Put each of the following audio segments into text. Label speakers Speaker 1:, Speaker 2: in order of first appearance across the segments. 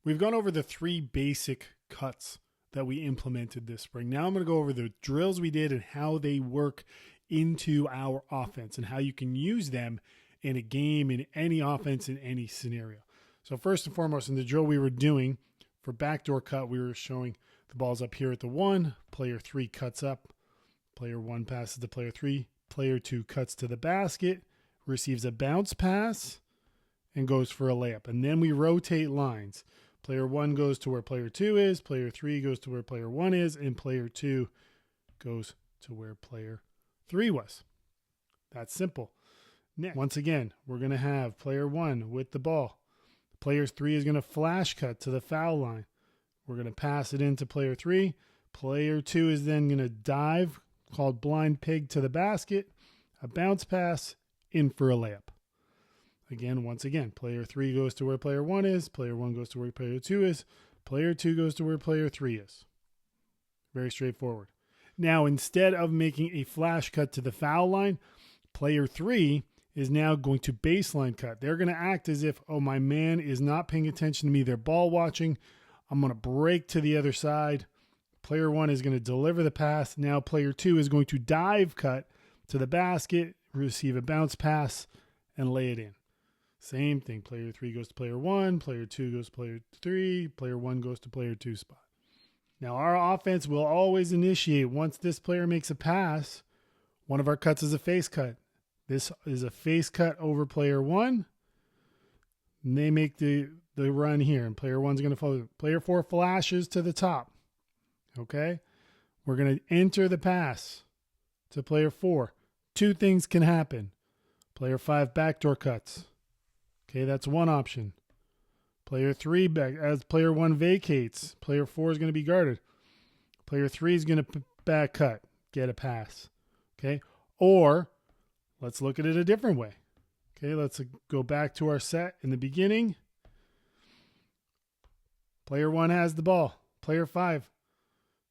Speaker 1: We've gone over the 3 basic cuts that we implemented this spring. Now I'm going to go over the drills we did and how they work into our offense and how you can use them in a game, in any offense, in any scenario. So first and foremost, in the drill we were doing for backdoor cut, we were showing the ball's up here at the 1, player 3 cuts up, player 1 passes to player 3, player 2 cuts to the basket, receives a bounce pass, and goes for a layup. And then we rotate lines. Player 1 goes to where player 2 is, player 3 goes to where player 1 is, and player 2 goes to where player 3 was. That's simple. Next, once again, we're going to have player 1 with the ball. Player 3 is going to flash cut to the foul line. We're going to pass it into player 3. Player 2 is then going to dive, called blind pig, to the basket. A bounce pass, in for a layup. Again, once again, player 3 goes to where player 1 is, player 1 goes to where player 2 is, player 2 goes to where player 3 is. Very straightforward. Now, instead of making a flash cut to the foul line, player 3 is now going to baseline cut. They're going to act as if, oh, my man is not paying attention to me. They're ball watching. I'm going to break to the other side. Player 1 is going to deliver the pass. Now player 2 is going to dive cut to the basket, receive a bounce pass, and lay it in. Same thing. Player 3 goes to player 1, player 2 goes to player 3, player 1 goes to player 2 spot. Now our offense will always initiate once this player makes a pass. One of our cuts is a face cut. This is a face cut over player 1. And they make the run here, and player 1's going to follow. Player 4 flashes to the top. Okay? We're going to enter the pass to player 4. 2 things can happen. Player 5 backdoor cuts. Okay, that's one option. Player 3 back as player 1 vacates. Player 4 is going to be guarded. Player 3 is going to back cut, get a pass. Okay? Or let's look at it a different way. Okay, let's go back to our set in the beginning. Player 1 has the ball. Player 5,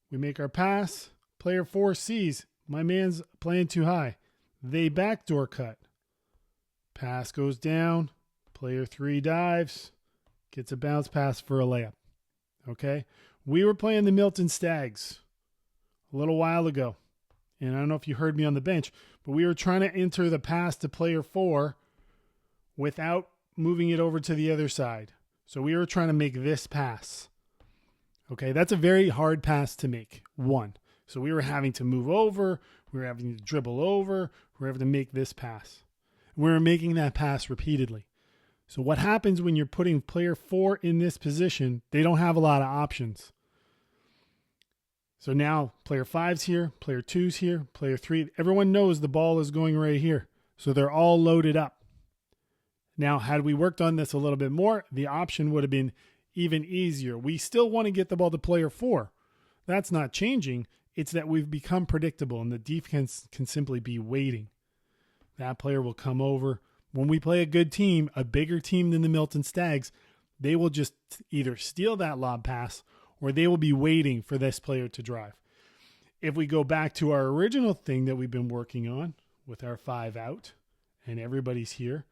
Speaker 1: we make our pass. Player 4 sees my man's playing too high. They backdoor cut. Pass goes down. Player 3 dives, gets a bounce pass for a layup. Okay? We were playing the Milton Stags a little while ago. And I don't know if you heard me on the bench, but we were trying to enter the pass to player 4 without moving it over to the other side. So we were trying to make this pass. Okay? That's a very hard pass to make. 1. So we were having to move over. We were having to dribble over. We were having to make this pass. We were making that pass repeatedly. So what happens when you're putting player 4 in this position, they don't have a lot of options. So now player 5's here, player 2's here, player 3. Everyone knows the ball is going right here. So they're all loaded up. Now, had we worked on this a little bit more, the option would have been even easier. We still want to get the ball to player 4. That's not changing. It's that we've become predictable and the defense can simply be waiting. That player will come over. When we play a good team, a bigger team than the Milton Stags, they will just either steal that lob pass or they will be waiting for this player to drive. If we go back to our original thing that we've been working on with our 5 out and everybody's here,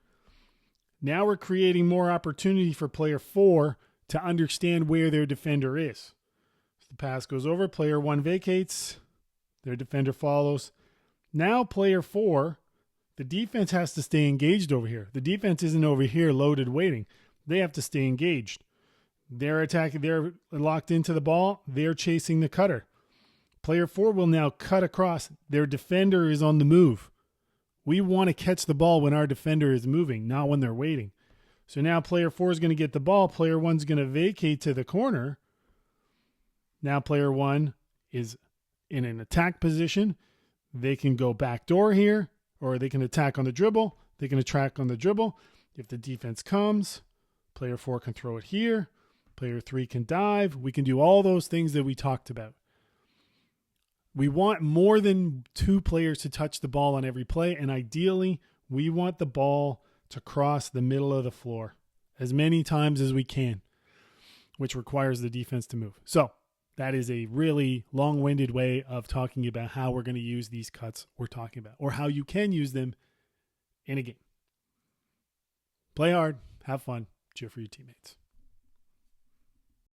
Speaker 1: now we're creating more opportunity for player 4 to understand where their defender is. So the pass goes over, player 1 vacates, their defender follows. Now player 4, the defense has to stay engaged over here. The defense isn't over here loaded waiting. They have to stay engaged. They're attacking. They're locked into the ball. They're chasing the cutter. Player 4 will now cut across. Their defender is on the move. We want to catch the ball when our defender is moving, not when they're waiting. So now player 4 is going to get the ball. Player 1's going to vacate to the corner. Now player 1 is in an attack position. They can go backdoor here, or they can attack on the dribble. They can attack on the dribble. If the defense comes, player 4 can throw it here. Player 3 can dive. We can do all those things that we talked about. We want more than 2 players to touch the ball on every play, and ideally, we want the ball to cross the middle of the floor as many times as we can, which requires the defense to move. So that is a really long-winded way of talking about how we're going to use these cuts we're talking about, or how you can use them in a game. Play hard, have fun, cheer for your teammates.